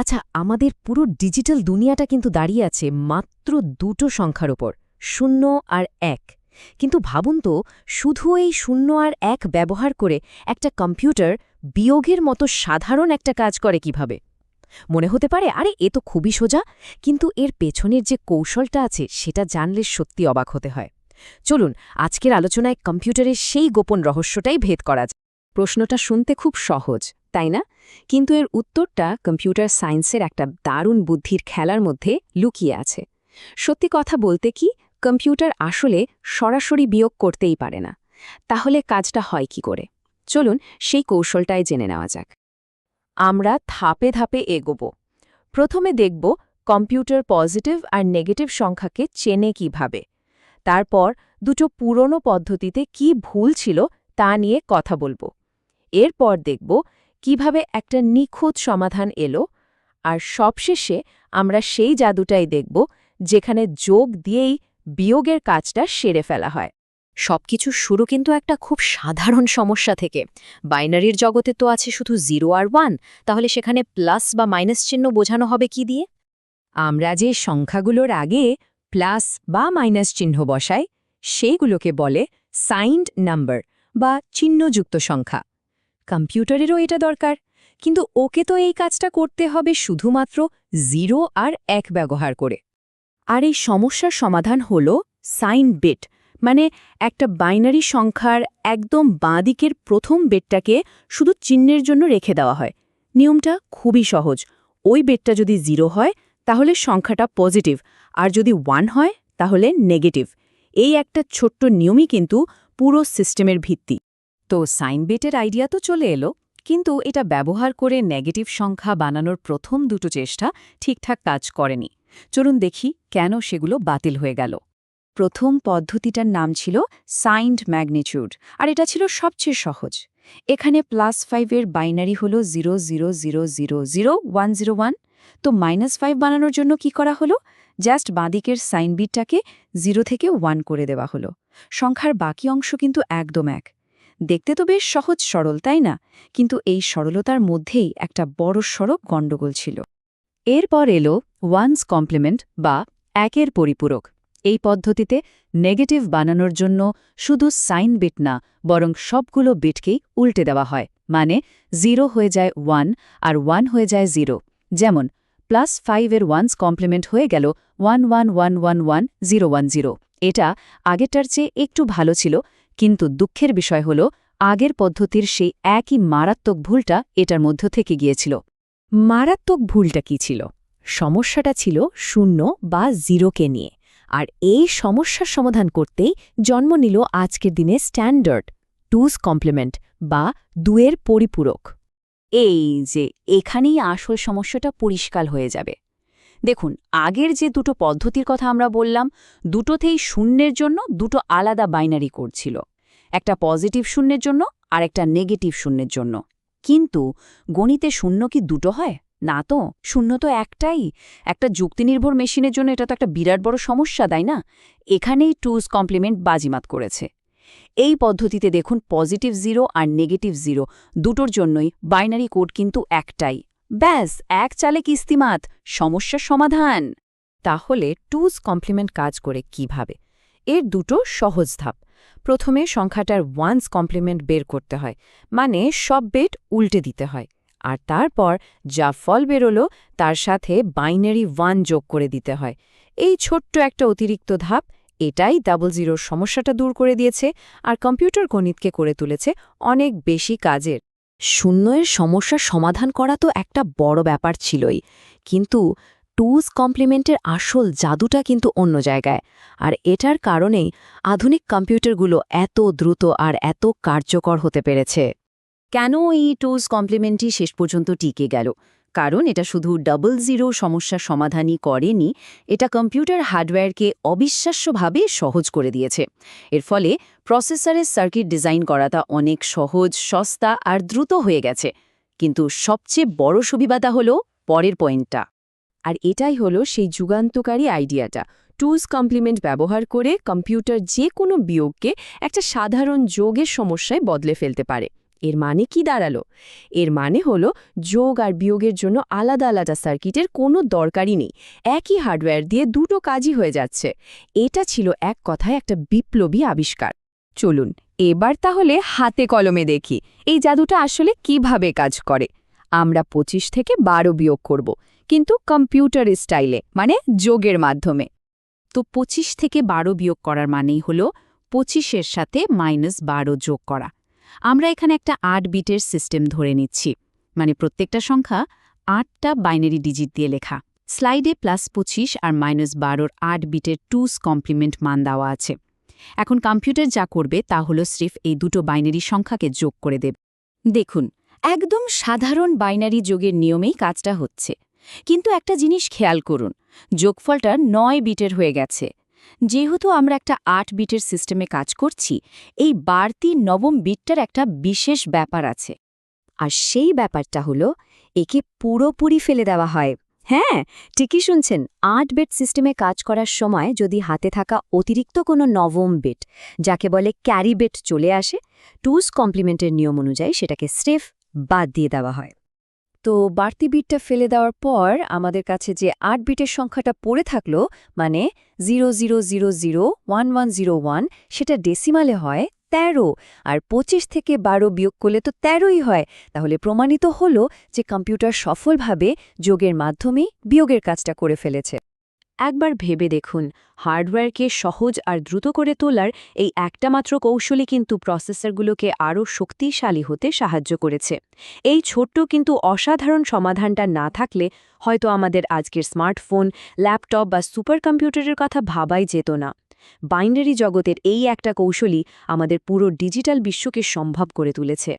আচ্ছা, আমাদের পুরো ডিজিটাল দুনিয়াটা কিন্তু দাঁড়িয়ে আছে মাত্র দুটো সংখ্যার ওপর, 0 আর 1। কিন্তু ভাবুন তো, শুধু এই 0 আর 1 ব্যবহার করে একটা কম্পিউটার বিয়োগের মতো সাধারণ একটা কাজ করে কিভাবে। মনে হতে পারে আরে এ তো খুবই সোজা, কিন্তু এর পেছনের যে কৌশলটা আছে সেটা জানলে সত্যি অবাক হতে হয়। চলুন আজকের আলোচনায় কম্পিউটারের সেই গোপন রহস্যটাই ভেদ করা যায়। প্রশ্নটা শুনতে খুব সহজ, তাই না? কিন্তু এর উত্তরটা কম্পিউটার সায়েন্সের একটা দারুণ বুদ্ধির খেলার মধ্যে লুকিয়ে আছে। সত্যি কথা বলতে কি, কম্পিউটার আসলে সরাসরি বিয়োগ করতেই পারে না। তাহলে কাজটা হয় কি করে? চলুন সেই কৌশলটাই জেনে নেওয়া যাক। আমরা ধাপে ধাপে এগোব। প্রথমে দেখব কম্পিউটার পজিটিভ আর নেগেটিভ সংখ্যাকে চেনে কিভাবে। তারপর দুটো পুরনো পদ্ধতিতে কি ভুল ছিল তা নিয়ে কথা বলবো। এরপর দেখব কিভাবে একটা নিখুঁত সমাধান এলো। আর সবশেষে আমরা সেই জাদুটাই দেখব যেখানে যোগ দিয়েই বিয়োগের কাজটা সেরে ফেলা হয়। সবকিছু শুরু কিন্তু একটা খুব সাধারণ সমস্যা থেকে। বাইনারির জগতে তো আছে শুধু 0 আর 1, তাহলে সেখানে প্লাস বা মাইনাস চিহ্ন বোঝানো হবে কি দিয়ে? আমরা যে সংখ্যাগুলোর আগে প্লাস বা মাইনাস চিহ্ন বসাই, সেইগুলোকে বলে সাইন্ড নাম্বার বা চিহ্নযুক্ত সংখ্যা। কম্পিউটারেরও এটা দরকার, কিন্তু ওকে তো এই কাজটা করতে হবে শুধুমাত্র 0 আর 1 ব্যবহার করে। আর এই সমস্যার সমাধান হল সাইন বিট, মানে একটা বাইনারি সংখ্যার একদম বাঁদিকের প্রথম বিটটাকে শুধু চিহ্নের জন্য রেখে দেওয়া হয়। নিয়মটা খুবই সহজ। ওই বিটটা যদি 0 হয় তাহলে সংখ্যাটা পজিটিভ, আর যদি 1 হয় তাহলে নেগেটিভ। এই একটা ছোট্ট নিয়মই কিন্তু পুরো সিস্টেমের ভিত্তি। তো সাইন বিটের আইডিয়া তো চলে এলো, কিন্তু এটা ব্যবহার করে নেগেটিভ সংখ্যা বানানোর প্রথম দুটো চেষ্টা ঠিকঠাক কাজ করেনি। চলুন দেখি কেন সেগুলো বাতিল হয়ে গেল। প্রথম পদ্ধতিটার নাম ছিল সাইন্ড ম্যাগনিটিউড, আর এটা ছিল সবচেয়ে সহজ। এখানে +5 এর বাইনারি হল 000000101। তো -5 বানানোর জন্য কি করা হলো? জাস্ট বাঁদিকের সাইন বিটটাকে 0 থেকে 1 করে দেওয়া হলো। সংখ্যার বাকি অংশ কিন্তু একদম এক। দেখতে তো বেশ সহজ সরল, তাই না? কিন্তু এই সরলতার মধ্যেই একটা বড়সড় গণ্ডগোল ছিল। এরপর এলো ওয়ান্স কমপ্লিমেন্ট বা একের পরিপূরক। এই পদ্ধতিতে নেগেটিভ বানানোর জন্য শুধু সাইন বিট না, বরং সবগুলো বিটকেই উল্টে দেওয়া হয়। মানে 0 হয়ে যায় 1 আর 1 হয়ে যায় 0। যেমন +5 এর ওয়ান্স কমপ্লিমেন্ট হয়ে গেল 11111010। এটা আগেরটার চেয়ে একটু ভালো ছিল, কিন্তু দুঃখের বিষয় হল আগের পদ্ধতির সেই একই মারাত্মক ভুলটা এটার মধ্য থেকে গিয়েছিল। মারাত্মক ভুলটা কি ছিল? সমস্যাটা ছিল 0 বা 0কে নিয়ে। আর এই সমস্যার সমাধান করতেই জন্ম নিল আজকের দিনে স্ট্যান্ডার্ড টুস কমপ্লিমেন্ট বা 2 এর পরিপূরক। এই যে এখানেই আসল সমস্যাটা পরিষ্কার হয়ে যাবে। দেখুন, আগের যে দুটো পদ্ধতির কথা আমরা বললাম, দুটোতেই শূন্যের জন্য দুটো আলাদা বাইনারি কোড ছিল। একটা পজিটিভ শূন্যের জন্য আর একটা নেগেটিভ শূন্যের জন্য। কিন্তু গণিতে শূন্য কি দুটো হয়? না তো, শূন্য তো একটাই। একটা যুক্তিনির্ভর মেশিনের জন্য এটা তো একটা বিরাট বড় সমস্যা, তাই না? এখানেই টুস কমপ্লিমেন্ট বাজিমাত করেছে। এই পদ্ধতিতে দেখুন, পজিটিভ 0 আর নেগেটিভ 0 দুটোর জন্যই বাইনারি কোড কিন্তু একটাই। ব্যাস, এক চালে কিস্তিমাত, সমস্যার সমাধান। তাহলে টুস কমপ্লিমেন্ট কাজ করে কিভাবে? এর দুটো সহজ ধাপ। প্রথমে সংখ্যাটার ওয়ান্স কমপ্লিমেন্ট বের করতে হয়, মানে সব বিট উল্টে দিতে হয়। আর তারপর যা ফল বেরোলো তার সাথে বাইনারি 1 যোগ করে দিতে হয়। এই ছোট্ট একটা অতিরিক্ত ধাপ, এটাই 00 সমস্যাটা দূর করে দিয়েছে আর কম্পিউটার গণিতকে করে তুলেছে অনেক বেশি কাজের। শূন্যের সমস্যার সমাধান করা তো একটা বড় ব্যাপার ছিলই, কিন্তু টুস কমপ্লিমেন্টের আসল জাদুটা কিন্তু অন্য জায়গায়। আর এটার কারণেই আধুনিক কম্পিউটারগুলো এত দ্রুত আর এত কার্যকর হতে পেরেছে। কেন এই টুস কমপ্লিমেন্টই শেষ পর্যন্ত টিকে গেল? কারণ এটা শুধু 00 সমস্যার সমাধানই করেনি, এটা কম্পিউটার হার্ডওয়্যারকে অবিশ্বাস্যভাবে সহজ করে দিয়েছে। এর ফলে প্রসেসরের সার্কিট ডিজাইন করাটা অনেক সহজ, সস্তা আর দ্রুত হয়ে গেছে। কিন্তু সবচেয়ে বড় সুবিধাটা হলো পরের পয়েন্টটা। আর এটাই হলো সেই যুগান্তকারী আইডিয়াটা। টুস কমপ্লিমেন্ট ব্যবহার করে কম্পিউটার যে কোনো বিয়োগকে একটা সাধারণ যোগের সমস্যায় বদলে ফেলতে পারে। এর মানে কি দাঁড়ালো? এর মানে হলো যোগ আর বিয়োগের জন্য আলাদা আলাদা সার্কিটের কোনো দরকারই নেই, একই হার্ডওয়্যার দিয়ে দুটো কাজই হয়ে যাচ্ছে। এটা ছিল এক কথায় একটা বিপ্লবী আবিষ্কার। চলুন এবার তাহলে হাতে কলমে দেখি এই জাদুটা আসলে কিভাবে কাজ করে। আমরা 25 থেকে 12 বিয়োগ করব, কিন্তু কম্পিউটার স্টাইলে, মানে যোগের মাধ্যমে। তো 25 থেকে 12 বিয়োগ করার মানেই হলো 25-এর সাথে -12 যোগ করা। আমরা এখানে একটা 8 বিটের সিস্টেম ধরে নিচ্ছি, মানে প্রত্যেকটা সংখ্যা 8টা বাইনারি ডিজিট দিয়ে লেখা। স্লাইডে +25 আর -12-র 8 বিটের 2's কমপ্লিমেন্ট মান দেওয়া আছে। এখন কম্পিউটার যা করবে তা হলো স্রেফ এই দুটো বাইনারি সংখ্যাকে যোগ করে দেবে। দেখুন, একদম সাধারণ বাইনারি যোগের নিয়মেই কাজটা হচ্ছে। কিন্তু একটা জিনিস খেয়াল করুন, যোগফলটা 9 বিটের হয়ে গেছে। যেহেতু আমরা একটা 8 বিটের সিস্টেমে কাজ করছি, এই বাড়তি নবম বিটটার একটা বিশেষ ব্যাপার আছে। আর সেই ব্যাপারটা হলো একে পুরোপুরি ফেলে দেওয়া হয়। হ্যাঁ, ঠিকই শুনছেন, 8 বিট সিস্টেমে কাজ করার সময় যদি হাতে থাকা অতিরিক্ত কোনো নবম বিট, যাকে বলে ক্যারি বিট, চলে আসে, 2's কমপ্লিমেন্টের নিয়ম অনুযায়ী সেটাকে স্রেফ বাদ দিয়ে দেওয়া হয়। তো বাড়তি বিটটা ফেলে দেওয়ার পর আমাদের কাছে যে 8 বিটের সংখ্যাটা পড়ে থাকলো, মানে 00001101, সেটা ডেসিমালে হয় 13, আর 25 থেকে 12 বিয়োগ করলে তো 13ই হয়। তাহলে প্রমাণিত হলো যে কম্পিউটার সফলভাবে যোগের মাধ্যমেই বিয়োগের কাজটা করে ফেলেছে। একবার ভেবে দেখুন, হার্ডওয়্যারকে সহজ আর দ্রুত করে তোলার এই একটা মাত্র কৌশলই কিন্তু প্রসেসরগুলোকে আরও শক্তিশালী হতে সাহায্য করেছে। এই ছোট্ট কিন্তু অসাধারণ সমাধানটা না থাকলে হয়তো আমাদের আজকের স্মার্টফোন, ল্যাপটপ বা সুপার কম্পিউটারের কথা ভাবাই যেত না। বাইনারি জগতের এই একটা কৌশলই আমাদের পুরো ডিজিটাল বিশ্বকে সম্ভব করে তুলেছে।